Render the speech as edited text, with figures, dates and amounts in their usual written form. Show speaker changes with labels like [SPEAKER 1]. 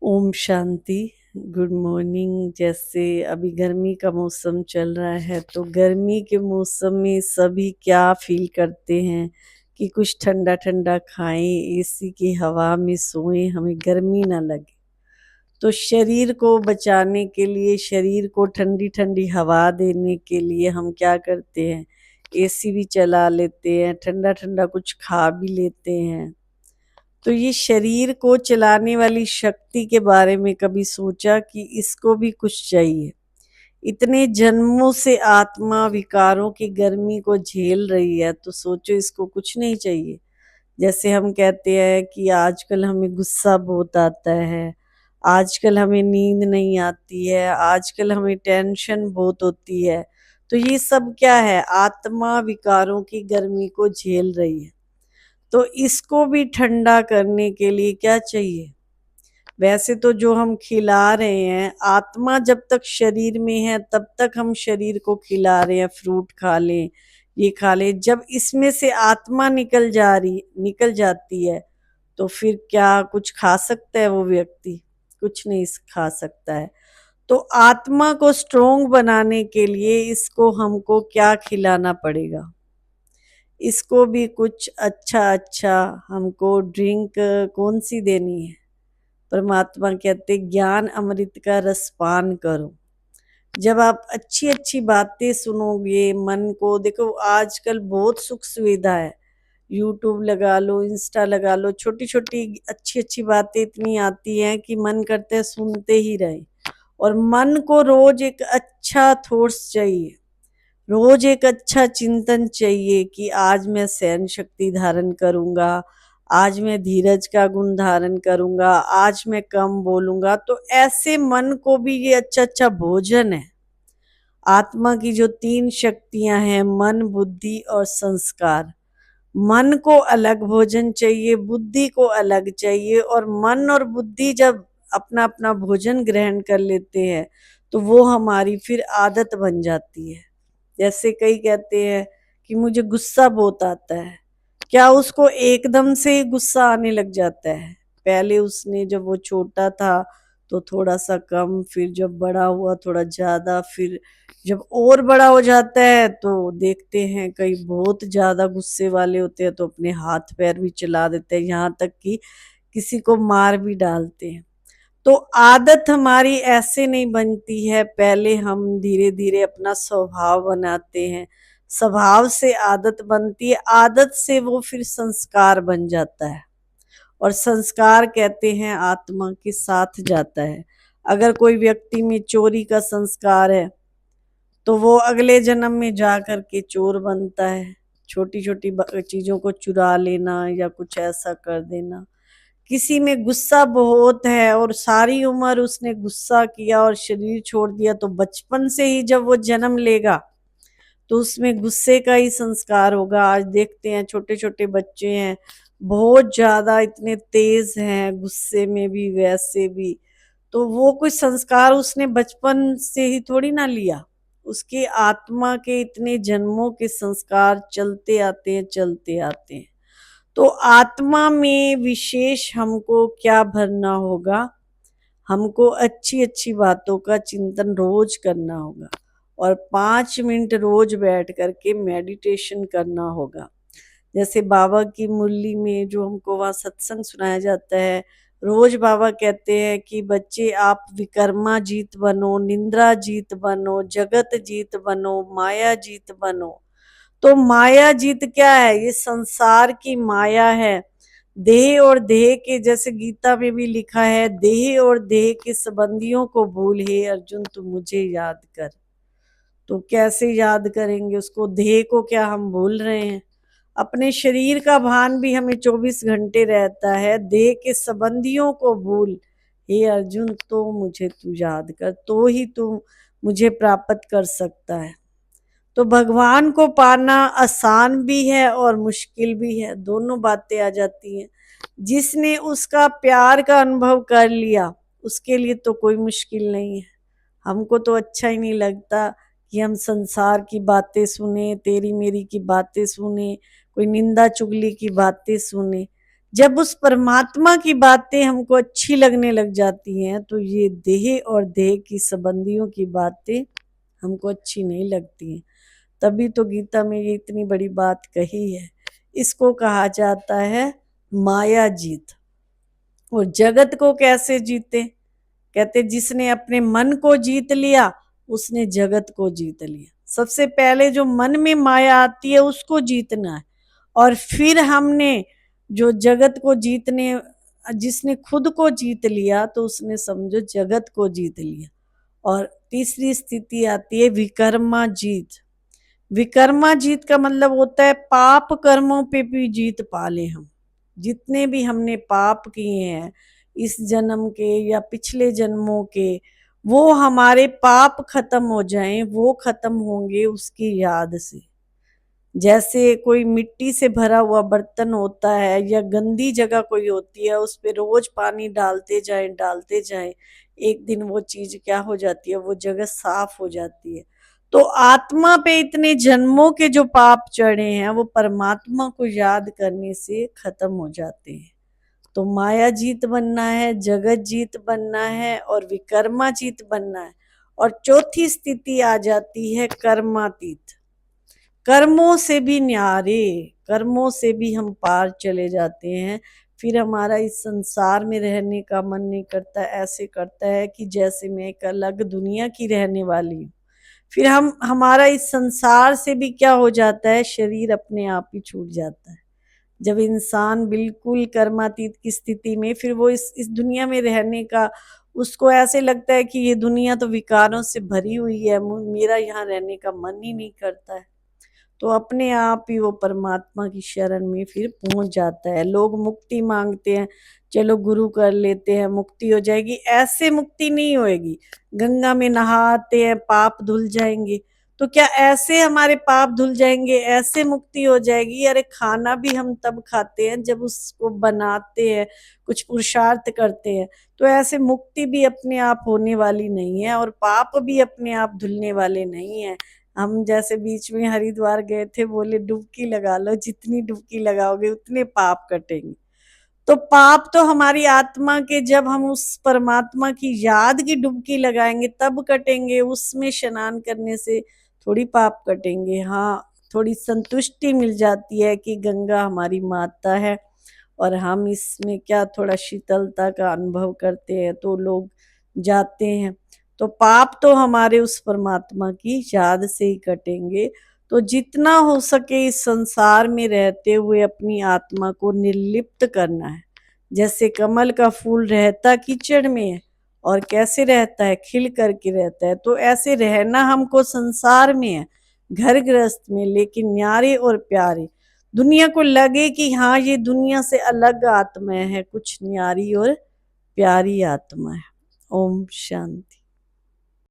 [SPEAKER 1] Om Shanti. Good morning. जैसे अभी गर्मी का मौसम चल रहा है तो गर्मी के मौसम में सभी क्या फील करते हैं कि कुछ ठंडा ठंडा खाएं, एसी की हवा में सोएं, हमें गर्मी ना लगे। तो शरीर को बचाने के लिए, शरीर को ठंडी ठंडी हवा देने के लिए हम क्या करते हैं, एसी भी चला लेते हैं, ठंडा ठंडा कुछ खा भी लेते हैं। तो ये शरीर को चलाने वाली शक्ति के बारे में कभी सोचा कि इसको भी कुछ चाहिए? इतने जन्मों से आत्मा विकारों की गर्मी को झेल रही है तो सोचो इसको कुछ नहीं चाहिए। जैसे हम कहते हैं कि आजकल हमें गुस्सा बहुत आता है, आजकल हमें नींद नहीं आती है, आजकल हमें टेंशन बहुत होती है। तो ये सब क्या है? आत्मा विकारों की गर्मी को झेल रही है। तो इसको भी ठंडा करने के लिए क्या चाहिए? वैसे तो जो हम खिला रहे हैं, आत्मा जब तक शरीर में है तब तक हम शरीर को खिला रहे हैं, फ्रूट खा लें, ये खा लें। जब इसमें से आत्मा निकल जाती है तो फिर क्या कुछ खा सकता है वो व्यक्ति? कुछ नहीं खा सकता है। तो आत्मा को स्ट्रोंग बनाने के लिए इसको हमको क्या खिलाना पड़ेगा? इसको भी कुछ अच्छा अच्छा हमको ड्रिंक कौन सी देनी है? परमात्मा कहते ज्ञान अमृत का रसपान करो। जब आप अच्छी अच्छी बातें सुनोगे, मन को देखो, आजकल बहुत सुख सुविधा है। यूट्यूब लगा लो, इंस्टा लगा लो, छोटी छोटी अच्छी अच्छी बातें इतनी आती हैं कि मन करता है सुनते ही रहे। और मन को रोज एक अच्छा थॉट्स चाहिए, रोज एक अच्छा चिंतन चाहिए कि आज मैं सहन शक्ति धारण करूंगा, आज मैं धीरज का गुण धारण करूंगा, आज मैं कम बोलूंगा। तो ऐसे मन को भी ये अच्छा अच्छा भोजन है। आत्मा की जो 3 शक्तियां हैं, मन, बुद्धि और संस्कार। मन को अलग भोजन चाहिए, बुद्धि को अलग चाहिए। और मन और बुद्धि जब अपना अपना भोजन ग्रहण कर लेते हैं तो वो हमारी फिर आदत बन जाती है। जैसे कई कहते हैं कि मुझे गुस्सा बहुत आता है। क्या उसको एकदम से ही गुस्सा आने लग जाता है? पहले उसने जब वो छोटा था तो थोड़ा सा कम, फिर जब बड़ा हुआ थोड़ा ज्यादा, फिर जब और बड़ा हो जाता है तो देखते हैं कई बहुत ज्यादा गुस्से वाले होते हैं तो अपने हाथ पैर भी चला देते हैं, यहाँ तक कि किसी को मार भी डालते हैं। तो आदत हमारी ऐसे नहीं बनती है, पहले हम धीरे धीरे अपना स्वभाव बनाते हैं, स्वभाव से आदत बनती है, आदत से वो फिर संस्कार बन जाता है। और संस्कार कहते हैं आत्मा के साथ जाता है। अगर कोई व्यक्ति में चोरी का संस्कार है तो वो अगले जन्म में जा कर के चोर बनता है। छोटी छोटी चीजों को चुरा लेना या कुछ ऐसा कर देना। किसी में गुस्सा बहुत है और सारी उम्र उसने गुस्सा किया और शरीर छोड़ दिया तो बचपन से ही जब वो जन्म लेगा तो उसमें गुस्से का ही संस्कार होगा। आज देखते हैं छोटे छोटे बच्चे हैं, बहुत ज्यादा इतने तेज हैं, गुस्से में भी वैसे भी। तो वो कुछ संस्कार उसने बचपन से ही थोड़ी ना लिया, उसके आत्मा के इतने जन्मों के संस्कार चलते आते हैं। तो आत्मा में विशेष हमको क्या भरना होगा? हमको अच्छी अच्छी बातों का चिंतन रोज करना होगा और 5 मिनट रोज बैठ करके मेडिटेशन करना होगा। जैसे बाबा की मुरली में जो हमको वहाँ सत्संग सुनाया जाता है, रोज बाबा कहते हैं कि बच्चे आप विकर्मा जीत बनो, निंद्रा जीत बनो, जगत जीत बनो, माया जीत बनो। तो माया जीत क्या है? ये संसार की माया है। देह और देह के, जैसे गीता में भी लिखा है, देह और देह के संबंधियों को भूल, हे अर्जुन तू मुझे याद कर। तो कैसे याद करेंगे उसको? देह को क्या हम भूल रहे हैं? अपने शरीर का भान भी हमें 24 घंटे रहता है। देह के संबंधियों को भूल, हे अर्जुन तो मुझे तू याद कर, तो ही तू मुझे प्राप्त कर सकता है। तो भगवान को पाना आसान भी है और मुश्किल भी है, दोनों बातें आ जाती हैं। जिसने उसका प्यार का अनुभव कर लिया उसके लिए तो कोई मुश्किल नहीं है। हमको तो अच्छा ही नहीं लगता कि हम संसार की बातें सुने, तेरी मेरी की बातें सुने, कोई निंदा चुगली की बातें सुने। जब उस परमात्मा की बातें हमको अच्छी लगने लग जाती हैं तो ये देह और देह की संबंधियों की बातें हमको अच्छी नहीं लगती हैं। तभी तो गीता में ये इतनी बड़ी बात कही है। इसको कहा जाता है माया जीत। और जगत को कैसे जीते? कहते जिसने अपने मन को जीत लिया उसने जगत को जीत लिया। सबसे पहले जो मन में माया आती है उसको जीतना है, और फिर हमने जो जगत को जीतने, जिसने खुद को जीत लिया तो उसने समझो जगत को जीत लिया। और तीसरी स्थिति आती है विकर्मा जीत। विकर्मा जीत का मतलब होता है पाप कर्मों पे भी जीत पा ले हम। जितने भी हमने पाप किए हैं इस जन्म के या पिछले जन्मों के, वो हमारे पाप खत्म हो जाएं, वो खत्म होंगे उसकी याद से। जैसे कोई मिट्टी से भरा हुआ बर्तन होता है या गंदी जगह कोई होती है, उस पे रोज पानी डालते जाएं, एक दिन वो चीज क्या हो जाती है, वो जगह साफ हो जाती है। तो आत्मा पे इतने जन्मों के जो पाप चढ़े हैं वो परमात्मा को याद करने से खत्म हो जाते हैं। तो माया जीत बनना है, जगत जीत बनना है और विकर्मा जीत बनना है। और चौथी स्थिति आ जाती है कर्मातीत। कर्मों से भी न्यारे, कर्मों से भी हम पार चले जाते हैं। फिर हमारा इस संसार में रहने का मन नहीं करता, ऐसे करता है कि जैसे मैं एक अलग दुनिया की रहने वाली हूँ। फिर हमारा इस संसार से भी क्या हो जाता है, शरीर अपने आप ही छूट जाता है। जब इंसान बिल्कुल कर्मातीत की स्थिति में, फिर वो इस दुनिया में रहने का उसको ऐसे लगता है कि ये दुनिया तो विकारों से भरी हुई है, मेरा यहाँ रहने का मन ही नहीं करता है। तो अपने आप ही वो परमात्मा की शरण में फिर पहुंच जाता है। लोग मुक्ति मांगते हैं, चलो गुरु कर लेते हैं मुक्ति हो जाएगी। ऐसे मुक्ति नहीं होएगी। गंगा में नहाते हैं पाप धुल जाएंगे, तो क्या ऐसे हमारे पाप धुल जाएंगे, ऐसे मुक्ति हो जाएगी? अरे खाना भी हम तब खाते हैं जब उसको बनाते हैं, कुछ पुरुषार्थ करते हैं। तो ऐसे मुक्ति भी अपने आप होने वाली नहीं है और पाप भी अपने आप धुलने वाले नहीं है। हम जैसे बीच में हरिद्वार गए थे, बोले डुबकी लगा लो, जितनी डुबकी लगाओगे उतने पाप कटेंगे। तो पाप तो हमारी आत्मा के, जब हम उस परमात्मा की याद की डुबकी लगाएंगे तब कटेंगे। उसमें स्नान करने से थोड़ी पाप कटेंगे। हाँ, थोड़ी संतुष्टि मिल जाती है कि गंगा हमारी माता है और हम इसमें क्या थोड़ा शीतलता का अनुभव करते हैं, तो लोग जाते हैं। तो पाप तो हमारे उस परमात्मा की याद से ही कटेंगे। तो जितना हो सके इस संसार में रहते हुए अपनी आत्मा को निर्लिप्त करना है। जैसे कमल का फूल रहता कीचड़ में है और कैसे रहता है, खिल करके रहता है, तो ऐसे रहना हमको संसार में है, घर गृहस्थ में, लेकिन न्यारे और प्यारे। दुनिया को लगे कि हाँ ये दुनिया से अलग आत्मा है, कुछ न्यारी और प्यारी आत्मा है। ओम शांति।